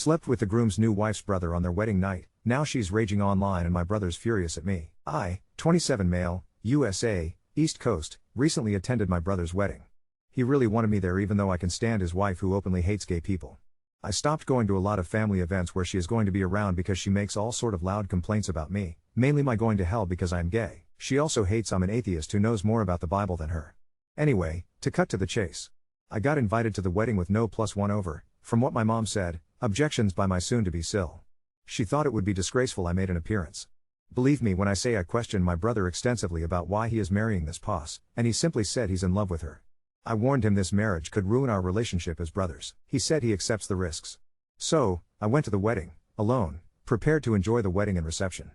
Slept with the groom's new wife's brother on their wedding night, now she's raging online and my brother's furious at me. I, 27 male, USA, East Coast, recently attended my brother's wedding. He really wanted me there even though I can stand his wife who openly hates gay people. I stopped going to a lot of family events where she is going to be around because she makes all sort of loud complaints about me, mainly my going to hell because I am gay. She also hates I'm an atheist who knows more about the Bible than her. Anyway, to cut to the chase. I got invited to the wedding with no +1 over, from what my mom said, objections by my soon-to-be Sil. She thought it would be disgraceful I made an appearance. Believe me when I say I questioned my brother extensively about why he is marrying this poss, and he simply said he's in love with her. I warned him this marriage could ruin our relationship as brothers. He said he accepts the risks. So, I went to the wedding, alone, prepared to enjoy the wedding and reception.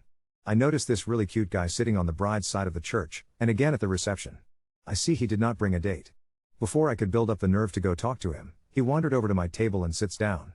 I noticed this really cute guy sitting on the bride's side of the church, and again at the reception. I see he did not bring a date. Before I could build up the nerve to go talk to him, he wandered over to my table and sits down.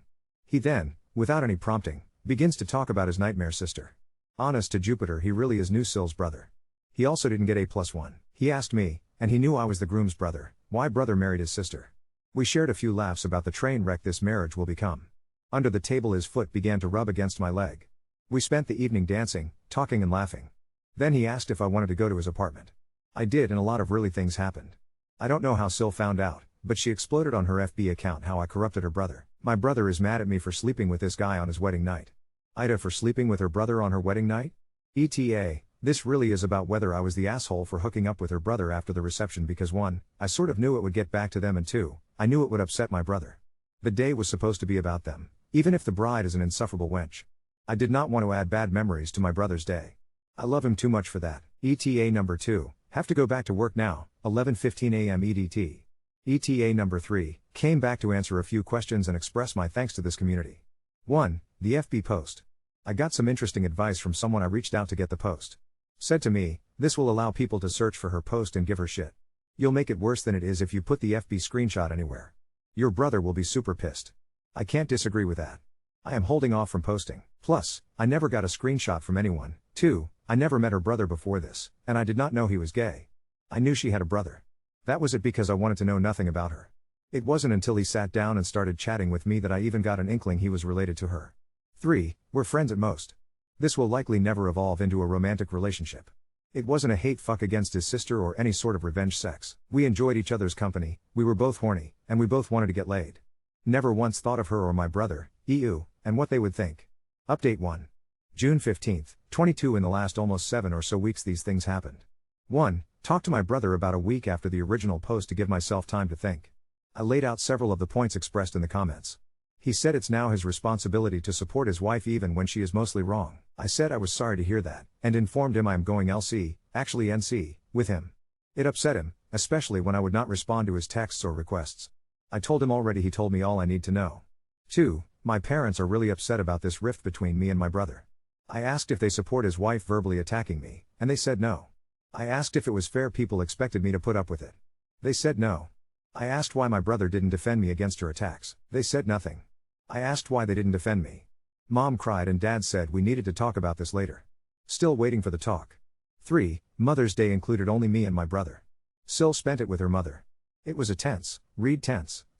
He then, without any prompting, begins to talk about his nightmare sister. Honest to Jupiter, he really is new Sil's brother. He also didn't get a +1. He asked me, and he knew I was the groom's brother, why brother married his sister. We shared a few laughs about the train wreck this marriage will become. Under the table his foot began to rub against my leg. We spent the evening dancing, talking and laughing. Then he asked if I wanted to go to his apartment. I did and a lot of really things happened. I don't know how Sil found out, but she exploded on her FB account how I corrupted her brother. My brother is mad at me for sleeping with this guy on his wedding night. Ida for sleeping with her brother on her wedding night? ETA, this really is about whether I was the asshole for hooking up with her brother after the reception because 1, I sort of knew it would get back to them and 2, I knew it would upset my brother. The day was supposed to be about them, even if the bride is an insufferable wench. I did not want to add bad memories to my brother's day. I love him too much for that. ETA number 2, have to go back to work now, 11:15 a.m. EDT. ETA number 3, came back to answer a few questions and express my thanks to this community. 1, the FB post. I got some interesting advice from someone I reached out to get the post. Said to me, this will allow people to search for her post and give her shit. You'll make it worse than it is if you put the FB screenshot anywhere. Your brother will be super pissed. I can't disagree with that. I am holding off from posting. Plus, I never got a screenshot from anyone. 2, I never met her brother before this, and I did not know he was gay. I knew she had a brother. That was it because I wanted to know nothing about her. It wasn't until he sat down and started chatting with me that I even got an inkling he was related to her. 3, we're friends at most. This will likely never evolve into a romantic relationship. It wasn't a hate fuck against his sister or any sort of revenge sex. We enjoyed each other's company, we were both horny, and we both wanted to get laid. Never once thought of her or my brother, and what they would think. Update 1. June 15th, 22. In the last almost 7 or so weeks these things happened. 1. Talked to my brother about a week after the original post to give myself time to think. I laid out several of the points expressed in the comments. He said it's now his responsibility to support his wife even when she is mostly wrong. I said I was sorry to hear that, and informed him I am going actually NC, with him. It upset him, especially when I would not respond to his texts or requests. I told him already, he told me all I need to know. 2. My parents are really upset about this rift between me and my brother. I asked if they support his wife verbally attacking me, and they said no. I asked if it was fair people expected me to put up with it. They said no. I asked why my brother didn't defend me against her attacks. They said nothing. I asked why they didn't defend me. Mom cried and Dad said we needed to talk about this later. Still waiting for the talk. 3. Mother's Day included only me and my brother. Sil spent it with her mother. It was a tense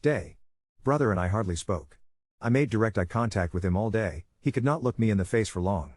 day. Brother and I hardly spoke. I made direct eye contact with him all day, he could not look me in the face for long.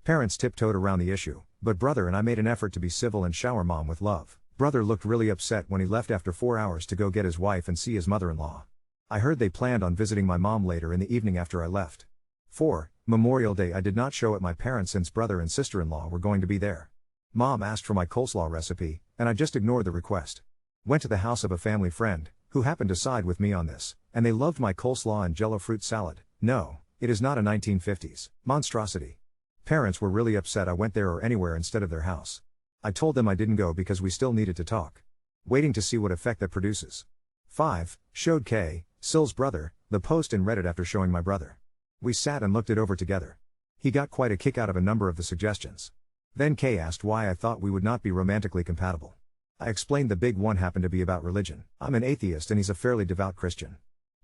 Parents tiptoed around the issue, but brother and I made an effort to be civil and shower mom with love. Brother looked really upset when he left after 4 hours to go get his wife and see his mother-in-law. I heard they planned on visiting my mom later in the evening after I left. 4. Memorial Day I did not show at my parents since brother and sister-in-law were going to be there. Mom asked for my coleslaw recipe, and I just ignored the request. Went to the house of a family friend, who happened to side with me on this, and they loved my coleslaw and Jell-O fruit salad. No, it is not a 1950s monstrosity. Parents were really upset I went there or anywhere instead of their house. I told them I didn't go because we still needed to talk. Waiting to see what effect that produces. 5. Showed K, Sil's brother, the post in Reddit after showing my brother. We sat and looked it over together. He got quite a kick out of a number of the suggestions. Then K asked why I thought we would not be romantically compatible. I explained the big one happened to be about religion. I'm an atheist and he's a fairly devout Christian.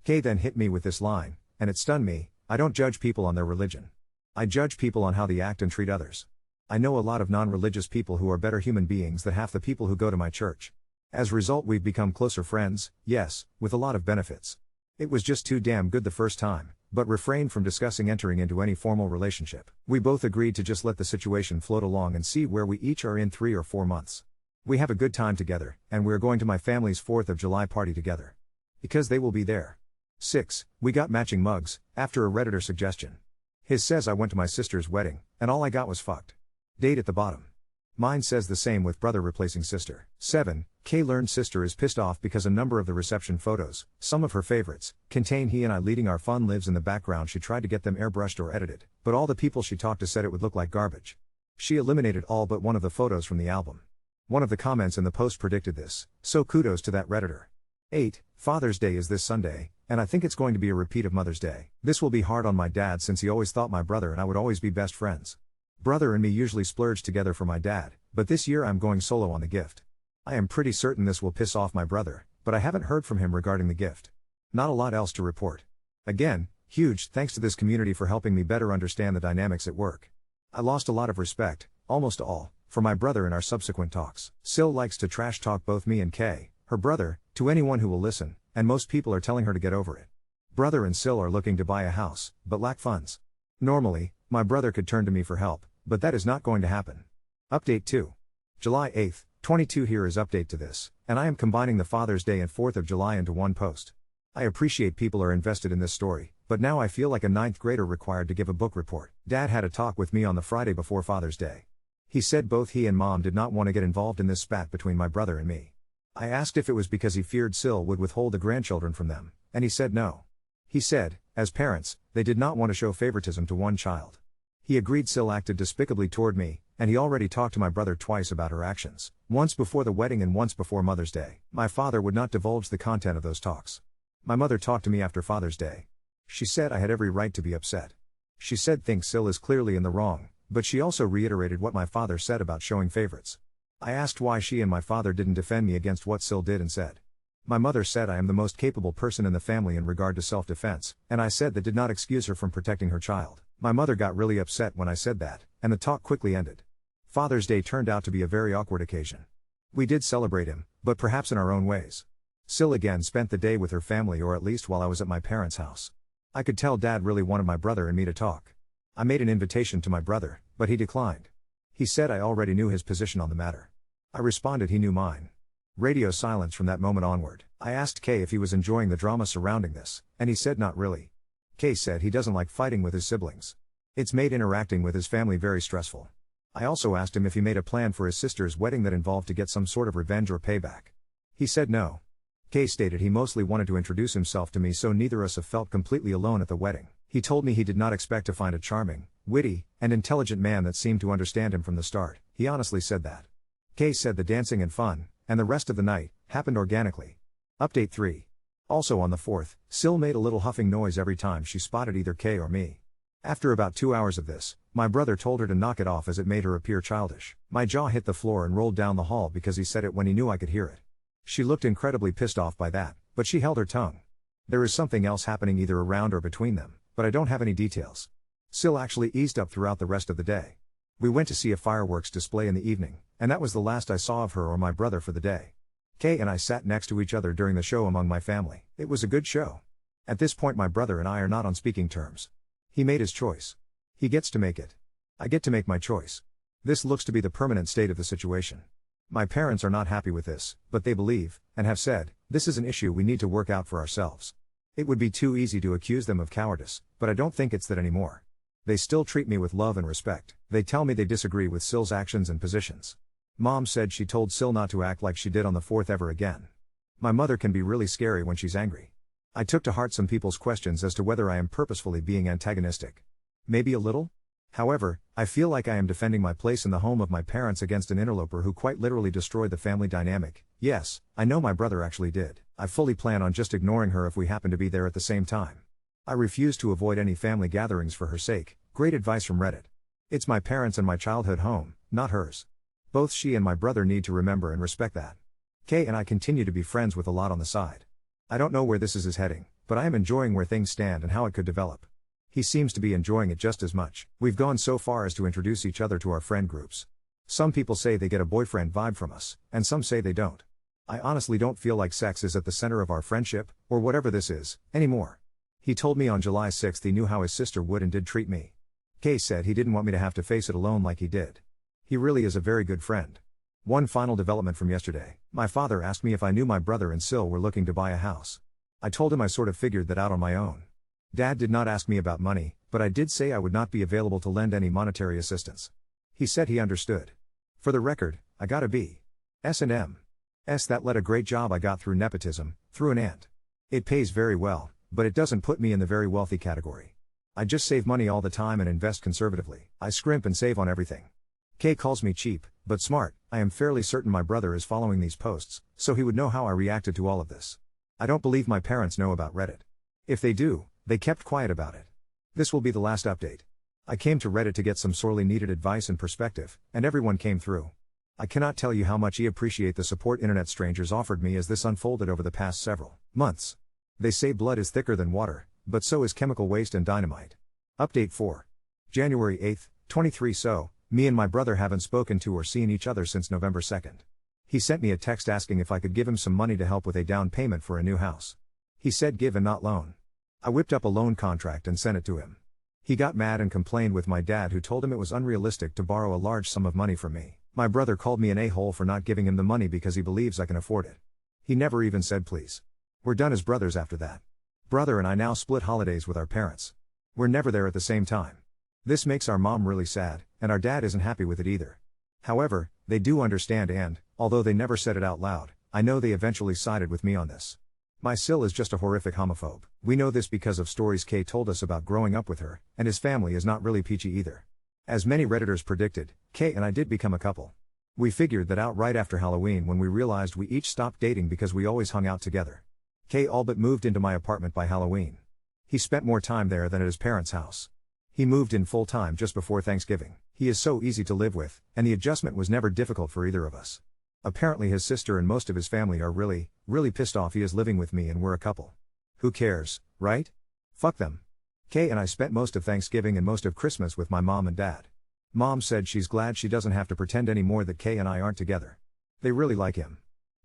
K then hit me with this line, and it stunned me: I don't judge people on their religion. I judge people on how they act and treat others. I know a lot of non-religious people who are better human beings than half the people who go to my church. As a result we've become closer friends, yes, with a lot of benefits. It was just too damn good the first time, but refrained from discussing entering into any formal relationship. We both agreed to just let the situation float along and see where we each are in 3 or 4 months. We have a good time together, and we're going to my family's 4th of July party together. Because they will be there. 6. We got matching mugs, after a Redditor suggestion. His says I went to my sister's wedding, and all I got was fucked. Date at the bottom. Mine says the same with brother replacing sister. 7. K learned sister is pissed off because a number of the reception photos, some of her favorites, contain he and I leading our fun lives in the background. She tried to get them airbrushed or edited, but all the people she talked to said it would look like garbage. She eliminated all but one of the photos from the album. One of the comments in the post predicted this, so kudos to that Redditor. 8. Father's Day is this Sunday, and I think it's going to be a repeat of Mother's Day. This will be hard on my dad since he always thought my brother and I would always be best friends. Brother and me usually splurge together for my dad, but this year I'm going solo on the gift. I am pretty certain this will piss off my brother, but I haven't heard from him regarding the gift. Not a lot else to report. Again, huge thanks to this community for helping me better understand the dynamics at work. I lost a lot of respect, almost all, for my brother in our subsequent talks. Sil likes to trash talk both me and Kay, her brother, to anyone who will listen, and most people are telling her to get over it. Brother and Sil are looking to buy a house, but lack funds. Normally, my brother could turn to me for help, but that is not going to happen. Update 2. July 8th, 22. Here is update to this, and I am combining the Father's Day and 4th of July into one post. I appreciate people are invested in this story, but now I feel like a 9th grader required to give a book report. Dad had a talk with me on the Friday before Father's Day. He said both he and Mom did not want to get involved in this spat between my brother and me. I asked if it was because he feared Sil would withhold the grandchildren from them, and he said no. He said, as parents, they did not want to show favoritism to one child. He agreed Sil acted despicably toward me, and he already talked to my brother twice about her actions, once before the wedding and once before Mother's Day. My father would not divulge the content of those talks. My mother talked to me after Father's Day. She said I had every right to be upset. She said thinks Sil is clearly in the wrong, but she also reiterated what my father said about showing favorites. I asked why she and my father didn't defend me against what Sil did and said. My mother said I am the most capable person in the family in regard to self-defense, and I said that did not excuse her from protecting her child. My mother got really upset when I said that, and the talk quickly ended. Father's Day turned out to be a very awkward occasion. We did celebrate him, but perhaps in our own ways. Sil again spent the day with her family, or at least while I was at my parents' house. I could tell Dad really wanted my brother and me to talk. I made an invitation to my brother, but he declined. He said I already knew his position on the matter. I responded he knew mine. Radio silence from that moment onward. I asked Kay if he was enjoying the drama surrounding this, and he said not really. Kay said he doesn't like fighting with his siblings. It's made interacting with his family very stressful. I also asked him if he made a plan for his sister's wedding that involved to get some sort of revenge or payback. He said no. Kay stated he mostly wanted to introduce himself to me so neither of us felt completely alone at the wedding. He told me he did not expect to find a charming, witty, and intelligent man that seemed to understand him from the start. He honestly said that. Kay said the dancing and fun, and the rest of the night, happened organically. Update 3. Also on the 4th, Sil made a little huffing noise every time she spotted either Kay or me. After about 2 hours of this, my brother told her to knock it off as it made her appear childish. My jaw hit the floor and rolled down the hall because he said it when he knew I could hear it. She looked incredibly pissed off by that, but she held her tongue. There is something else happening either around or between them, but I don't have any details. Sil actually eased up throughout the rest of the day. We went to see a fireworks display in the evening, and that was the last I saw of her or my brother for the day. Kay and I sat next to each other during the show among my family. It was a good show. At this point my brother and I are not on speaking terms. He made his choice. He gets to make it. I get to make my choice. This looks to be the permanent state of the situation. My parents are not happy with this, but they believe, and have said, this is an issue we need to work out for ourselves. It would be too easy to accuse them of cowardice, but I don't think it's that anymore. They still treat me with love and respect. They tell me they disagree with Sil's actions and positions. Mom said she told Sil not to act like she did on the 4th ever again. My mother can be really scary when she's angry. I took to heart some people's questions as to whether I am purposefully being antagonistic. Maybe a little? However, I feel like I am defending my place in the home of my parents against an interloper who quite literally destroyed the family dynamic. Yes, I know my brother actually did. I fully plan on just ignoring her if we happen to be there at the same time. I refuse to avoid any family gatherings for her sake. Great advice from Reddit. It's my parents and my childhood home, not hers. Both she and my brother need to remember and respect that. Kay and I continue to be friends with a lot on the side. I don't know where this is heading, but I am enjoying where things stand and how it could develop. He seems to be enjoying it just as much. We've gone so far as to introduce each other to our friend groups. Some people say they get a boyfriend vibe from us, and some say they don't. I honestly don't feel like sex is at the center of our friendship, or whatever this is, anymore. He told me on July 6 he knew how his sister would and did treat me. K said he didn't want me to have to face it alone like he did. He really is a very good friend. One final development from yesterday. My father asked me if I knew my brother and Sil were looking to buy a house. I told him I sort of figured that out on my own. Dad did not ask me about money, but I did say I would not be available to lend any monetary assistance. He said he understood. For the record, I got a B. S&M. That let a great job I got through nepotism, through an aunt. It pays very well, but it doesn't put me in the very wealthy category. I just save money all the time and invest conservatively. I scrimp and save on everything. K calls me cheap, but smart. I am fairly certain my brother is following these posts, so he would know how I reacted to all of this. I don't believe my parents know about Reddit. If they do, they kept quiet about it. This will be the last update. I came to Reddit to get some sorely needed advice and perspective, and everyone came through. I cannot tell you how much I appreciate the support internet strangers offered me as this unfolded over the past several months. They say blood is thicker than water, but so is chemical waste and dynamite. Update 4. January 8, 23. So, me and my brother haven't spoken to or seen each other since November 2nd. He sent me a text asking if I could give him some money to help with a down payment for a new house. He said give and not loan. I whipped up a loan contract and sent it to him. He got mad and complained with my dad, who told him it was unrealistic to borrow a large sum of money from me. My brother called me an a-hole for not giving him the money because he believes I can afford it. He never even said please. We're done as brothers after that. Brother and I now split holidays with our parents. We're never there at the same time. This makes our mom really sad, and our dad isn't happy with it either. However, they do understand and, although they never said it out loud, I know they eventually sided with me on this. My Sil is just a horrific homophobe. We know this because of stories Kay told us about growing up with her, and his family is not really peachy either. As many Redditors predicted, Kay and I did become a couple. We figured that out right after Halloween when we realized we each stopped dating because we always hung out together. Kay all but moved into my apartment by Halloween. He spent more time there than at his parents' house. He moved in full time just before Thanksgiving. He is so easy to live with, and the adjustment was never difficult for either of us. Apparently his sister and most of his family are really pissed off he is living with me and we're a couple. Who cares, right? Fuck them. Kay and I spent most of Thanksgiving and most of Christmas with my mom and dad. Mom said she's glad she doesn't have to pretend anymore that Kay and I aren't together. They really like him.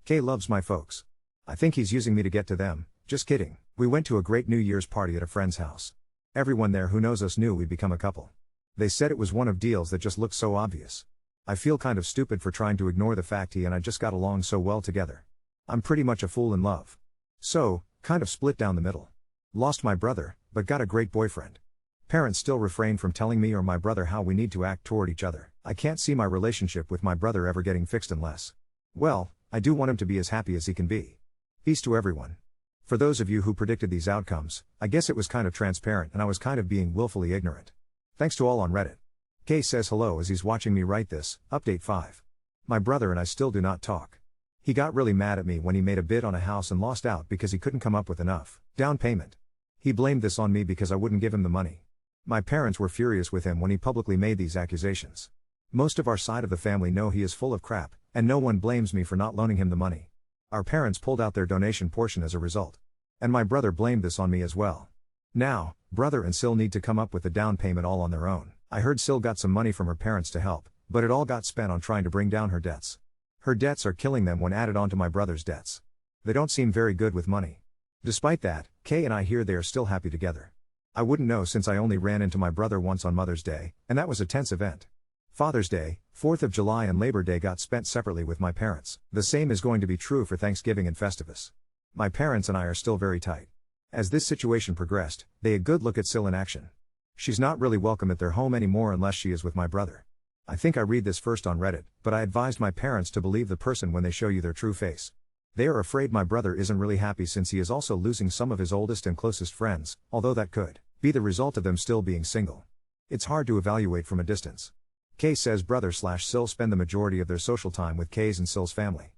Kay loves my folks. I think he's using me to get to them. Just kidding. We went to a great New Year's party at a friend's house. Everyone there who knows us knew we'd become a couple. They said it was one of deals that just looked so obvious. I feel kind of stupid for trying to ignore the fact he and I just got along so well together. I'm pretty much a fool in love. So, kind of split down the middle. Lost my brother, but got a great boyfriend. Parents still refrain from telling me or my brother how we need to act toward each other. I can't see my relationship with my brother ever getting fixed unless, well, I do want him to be as happy as he can be. Peace to everyone. For those of you who predicted these outcomes, I guess it was kind of transparent and I was kind of being willfully ignorant. Thanks to all on Reddit. Kay says hello as he's watching me write this. Update 5. My brother and I still do not talk. He got really mad at me when he made a bid on a house and lost out because he couldn't come up with enough down payment. He blamed this on me because I wouldn't give him the money. My parents were furious with him when he publicly made these accusations. Most of our side of the family know he is full of crap, and no one blames me for not loaning him the money. Our parents pulled out their donation portion as a result. And my brother blamed this on me as well. Now, brother and Sil need to come up with the down payment all on their own. I heard Sil got some money from her parents to help, but it all got spent on trying to bring down her debts. Her debts are killing them when added on to my brother's debts. They don't seem very good with money. Despite that, Kay and I hear they are still happy together. I wouldn't know since I only ran into my brother once on Mother's Day, and that was a tense event. Father's Day, 4th of July and Labor Day got spent separately with my parents. The same is going to be true for Thanksgiving and Festivus. My parents and I are still very tight. As this situation progressed, they had a good look at Sil in action. She's not really welcome at their home anymore unless she is with my brother. I think I read this first on Reddit, but I advised my parents to believe the person when they show you their true face. They are afraid my brother isn't really happy since he is also losing some of his oldest and closest friends, although that could be the result of them still being single. It's hard to evaluate from a distance. Kay says brother/Sil spend the majority of their social time with Kay's and Sil's family.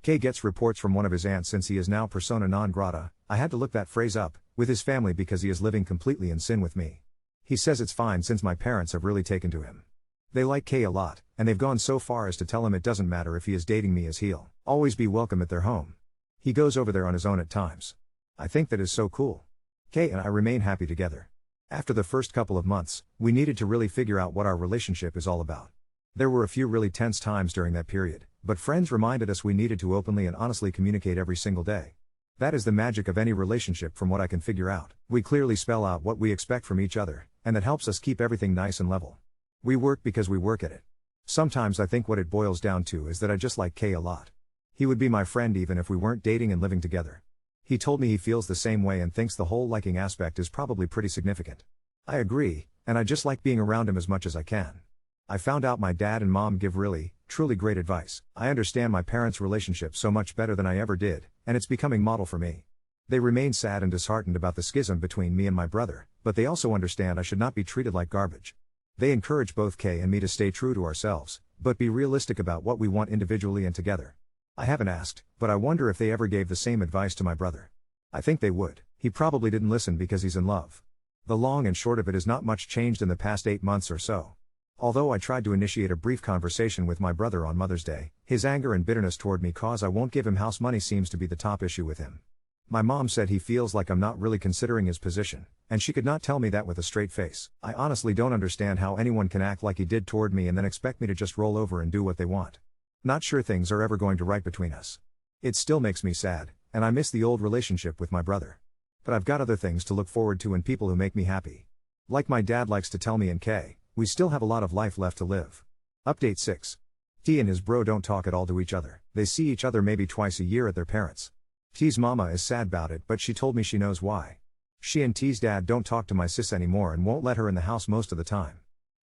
Kay gets reports from one of his aunts since he is now persona non grata. I had to look that phrase up, with his family because he is living completely in sin with me. He says it's fine since my parents have really taken to him. They like Kay a lot, and they've gone so far as to tell him it doesn't matter if he is dating me as he'll always be welcome at their home. He goes over there on his own at times. I think that is so cool. Kay and I remain happy together. After the first couple of months, we needed to really figure out what our relationship is all about. There were a few really tense times during that period, but friends reminded us we needed to openly and honestly communicate every single day. That is the magic of any relationship from what I can figure out. We clearly spell out what we expect from each other, and that helps us keep everything nice and level. We work because we work at it. Sometimes I think what it boils down to is that I just like Kay a lot. He would be my friend even if we weren't dating and living together. He told me he feels the same way and thinks the whole liking aspect is probably pretty significant. I agree, and I just like being around him as much as I can. I found out my dad and mom give really, truly great advice. I understand my parents' relationship so much better than I ever did, and it's becoming model for me. They remain sad and disheartened about the schism between me and my brother, but they also understand I should not be treated like garbage. They encourage both Kay and me to stay true to ourselves, but be realistic about what we want individually and together. I haven't asked, but I wonder if they ever gave the same advice to my brother. I think they would. He probably didn't listen because he's in love. The long and short of it is not much changed in the past 8 months or so. Although I tried to initiate a brief conversation with my brother on Mother's Day, his anger and bitterness toward me cause I won't give him house money seems to be the top issue with him. My mom said he feels like I'm not really considering his position, and she could not tell me that with a straight face. I honestly don't understand how anyone can act like he did toward me and then expect me to just roll over and do what they want. Not sure things are ever going to right between us. It still makes me sad, and I miss the old relationship with my brother. But I've got other things to look forward to and people who make me happy. Like my dad likes to tell me and Kay, we still have a lot of life left to live. Update 6. T and his bro don't talk at all to each other. They see each other maybe twice a year at their parents'. T's mama is sad about it, but she told me she knows why. She and T's dad don't talk to my sis anymore and won't let her in the house most of the time.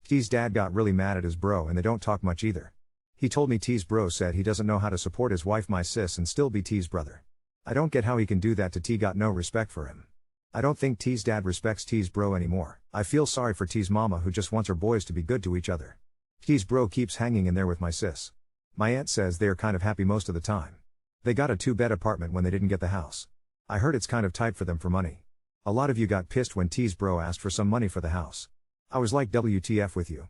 T's dad got really mad at his bro and they don't talk much either. He told me T's bro said he doesn't know how to support his wife my sis and still be T's brother. I don't get how he can do that to T. Got no respect for him. I don't think T's dad respects T's bro anymore. I feel sorry for T's mama who just wants her boys to be good to each other. T's bro keeps hanging in there with my sis. My aunt says they are kind of happy most of the time. They got a 2-bed apartment when they didn't get the house. I heard it's kind of tight for them for money. A lot of you got pissed when T's bro asked for some money for the house. I was like WTF with you.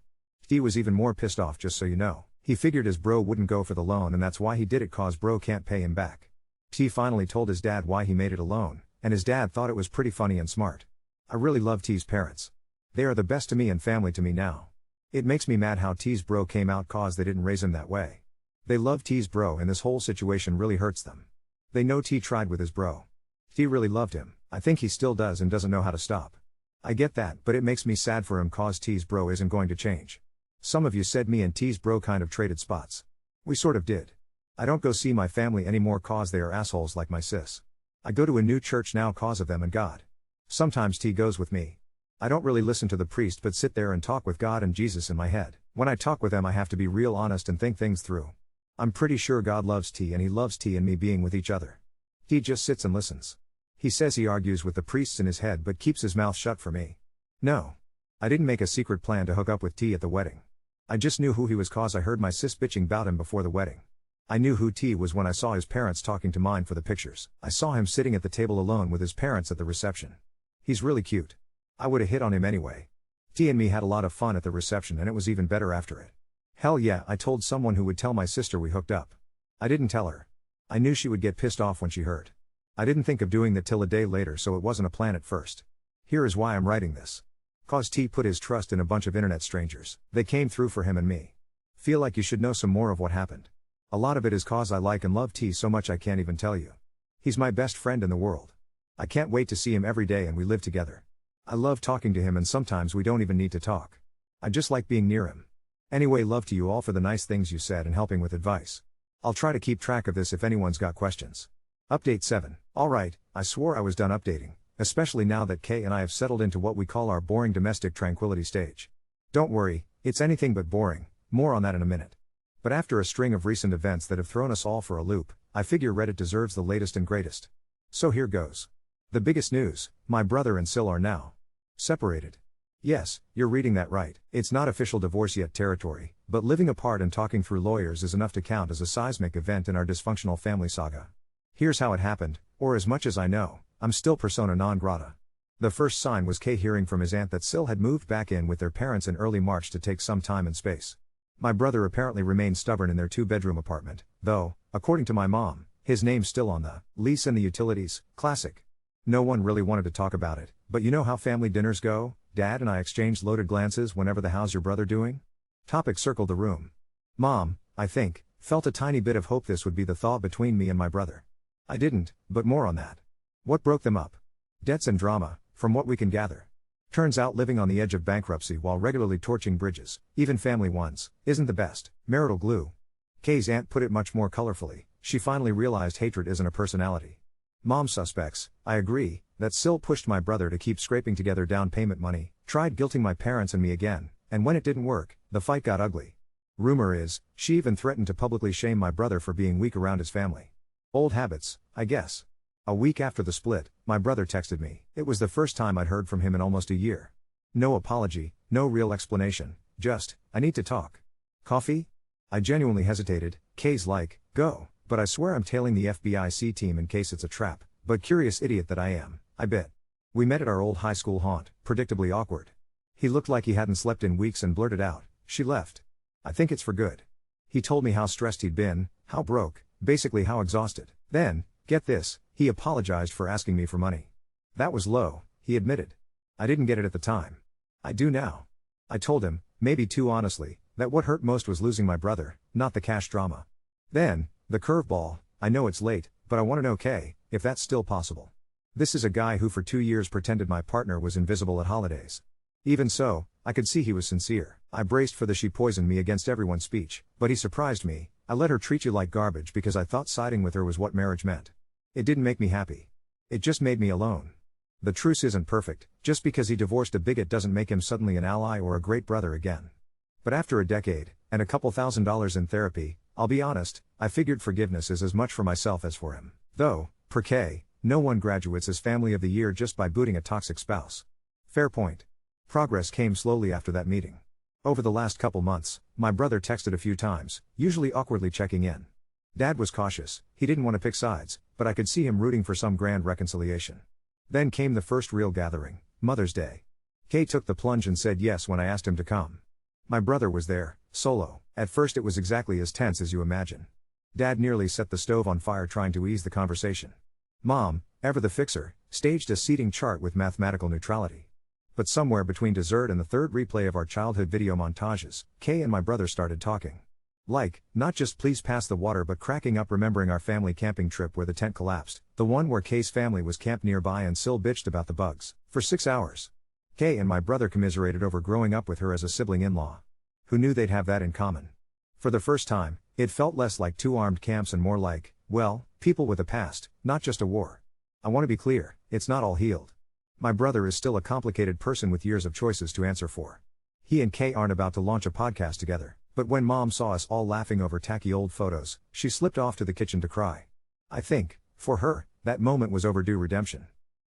T was even more pissed off, just so you know. He figured his bro wouldn't go for the loan and that's why he did it, cause bro can't pay him back. T finally told his dad why he made it a loan, and his dad thought it was pretty funny and smart. I really love T's parents. They are the best to me and family to me now. It makes me mad how T's bro came out cause they didn't raise him that way. They love T's bro and this whole situation really hurts them. They know T tried with his bro. T really loved him. I think he still does and doesn't know how to stop. I get that, but it makes me sad for him cause T's bro isn't going to change. Some of you said me and T's bro kind of traded spots. We sort of did. I don't go see my family anymore cause they are assholes like my sis. I go to a new church now cause of them and God. Sometimes T goes with me. I don't really listen to the priest but sit there and talk with God and Jesus in my head. When I talk with them I have to be real honest and think things through. I'm pretty sure God loves T and he loves T and me being with each other. T just sits and listens. He says he argues with the priests in his head but keeps his mouth shut for me. No. I didn't make a secret plan to hook up with T at the wedding. I just knew who he was cause I heard my sis bitching about him before the wedding. I knew who T was when I saw his parents talking to mine for the pictures. I saw him sitting at the table alone with his parents at the reception. He's really cute. I would've hit on him anyway. T and me had a lot of fun at the reception and it was even better after it. Hell yeah, I told someone who would tell my sister we hooked up. I didn't tell her. I knew she would get pissed off when she heard. I didn't think of doing that till a day later, so it wasn't a plan at first. Here is why I'm writing this. Cause T put his trust in a bunch of internet strangers. They came through for him and me. Feel like you should know some more of what happened. A lot of it is cause I like and love T so much I can't even tell you. He's my best friend in the world. I can't wait to see him every day and we live together. I love talking to him and sometimes we don't even need to talk. I just like being near him. Anyway, love to you all for the nice things you said and helping with advice. I'll try to keep track of this if anyone's got questions. Update 7. Alright, I swore I was done updating, especially now that Kay and I have settled into what we call our boring domestic tranquility stage. Don't worry, it's anything but boring, more on that in a minute. But after a string of recent events that have thrown us all for a loop, I figure Reddit deserves the latest and greatest. So here goes. The biggest news, my brother and Sil are now separated. Yes, you're reading that right. It's not official divorce yet territory, but living apart and talking through lawyers is enough to count as a seismic event in our dysfunctional family saga. Here's how it happened, or as much as I know, I'm still persona non grata. The first sign was Kay hearing from his aunt that Sil had moved back in with their parents in early March to take some time and space. My brother apparently remained stubborn in their 2-bedroom apartment, though, according to my mom, his name's still on the lease and the utilities. Classic. No one really wanted to talk about it, but you know how family dinners go. Dad and I exchanged loaded glances whenever the "how's your brother doing?" topic circled the room. Mom, I think, felt a tiny bit of hope this would be the thaw between me and my brother. I didn't, but more on that. What broke them up? Debts and drama, from what we can gather. Turns out living on the edge of bankruptcy while regularly torching bridges, even family ones, isn't the best. Marital glue. Kay's aunt put it much more colorfully. She finally realized hatred isn't a personality. Mom suspects, I agree, that Sil pushed my brother to keep scraping together down payment money, tried guilting my parents and me again, and when it didn't work, the fight got ugly. Rumor is, she even threatened to publicly shame my brother for being weak around his family. Old habits, I guess. A week after the split, my brother texted me. It was the first time I'd heard from him in almost a year. No apology, no real explanation, just, I need to talk. Coffee? I genuinely hesitated. Kay's like, go, but I swear I'm tailing the FBI C team in case it's a trap, but curious idiot that I am, I bet. We met at our old high school haunt, predictably awkward. He looked like he hadn't slept in weeks and blurted out, she left. I think it's for good. He told me how stressed he'd been, how broke, basically how exhausted. Then, get this, he apologized for asking me for money. That was low, he admitted. I didn't get it at the time. I do now. I told him, maybe too honestly, that what hurt most was losing my brother, not the cash drama. Then, the curveball, I know it's late, but I want to know Kay, if that's still possible. This is a guy who for 2 years pretended my partner was invisible at holidays. Even so, I could see he was sincere. I braced for the she poisoned me against everyone's speech, but he surprised me. I let her treat you like garbage because I thought siding with her was what marriage meant. It didn't make me happy. It just made me alone. The truce isn't perfect, just because he divorced a bigot doesn't make him suddenly an ally or a great brother again. But after a decade, and a couple $1,000s in therapy, I'll be honest, I figured forgiveness is as much for myself as for him. Though, per K, no one graduates as Family of the Year just by booting a toxic spouse. Fair point. Progress came slowly after that meeting. Over the last couple months, my brother texted a few times, usually awkwardly checking in. Dad was cautious, he didn't want to pick sides, but I could see him rooting for some grand reconciliation. Then came the first real gathering, Mother's Day. Kay took the plunge and said yes when I asked him to come. My brother was there, solo. At first it was exactly as tense as you imagine. Dad nearly set the stove on fire trying to ease the conversation. Mom, ever the fixer, staged a seating chart with mathematical neutrality. But somewhere between dessert and the third replay of our childhood video montages, Kay and my brother started talking. Like, not just please pass the water but cracking up remembering our family camping trip where the tent collapsed, the one where Kay's family was camped nearby and Sil bitched about the bugs, for 6 hours. Kay and my brother commiserated over growing up with her as a sibling in-law. Who knew they'd have that in common? For the first time, it felt less like 2 armed camps and more like, well, people with a past, not just a war. I want to be clear, it's not all healed. My brother is still a complicated person with years of choices to answer for. He and Kay aren't about to launch a podcast together, but when Mom saw us all laughing over tacky old photos, she slipped off to the kitchen to cry. I think, for her, that moment was overdue redemption.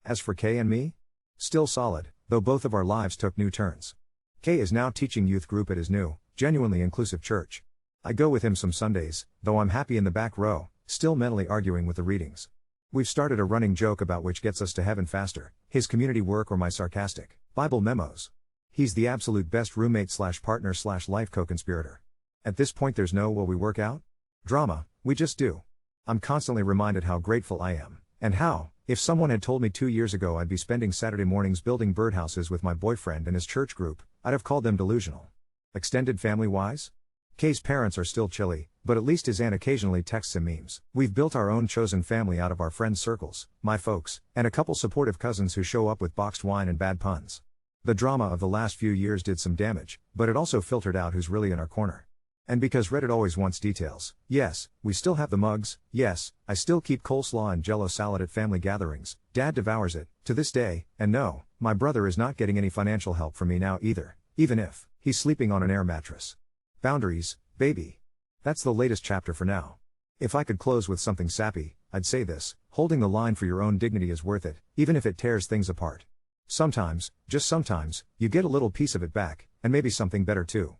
As for Kay and me? Still solid, though both of our lives took new turns. Kay is now teaching youth group at his new, genuinely inclusive church. I go with him some Sundays, though I'm happy in the back row, still mentally arguing with the readings. We've started a running joke about which gets us to heaven faster, his community work or my sarcastic Bible memos. He's the absolute best roommate/partner/life co-conspirator. At this point there's no will we work out? Drama, we just do. I'm constantly reminded how grateful I am, and how, if someone had told me 2 years ago I'd be spending Saturday mornings building birdhouses with my boyfriend and his church group, I'd have called them delusional. Extended family-wise? Kay's parents are still chilly, but at least his aunt occasionally texts him memes. We've built our own chosen family out of our friends' circles, my folks, and a couple supportive cousins who show up with boxed wine and bad puns. The drama of the last few years did some damage, but it also filtered out who's really in our corner. And because Reddit always wants details, yes, we still have the mugs, yes, I still keep coleslaw and jello salad at family gatherings, Dad devours it, to this day, and no, my brother is not getting any financial help from me now either, even if he's sleeping on an air mattress. Boundaries, baby. That's the latest chapter for now. If I could close with something sappy, I'd say this: holding the line for your own dignity is worth it, even if it tears things apart. Sometimes, just sometimes, you get a little piece of it back, and maybe something better too.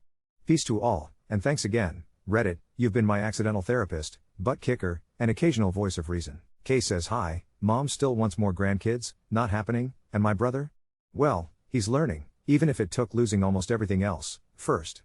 Peace to all, and thanks again, Reddit, you've been my accidental therapist, butt kicker, and occasional voice of reason. Kay says hi, Mom still wants more grandkids, not happening, and my brother? Well, he's learning, even if it took losing almost everything else, first.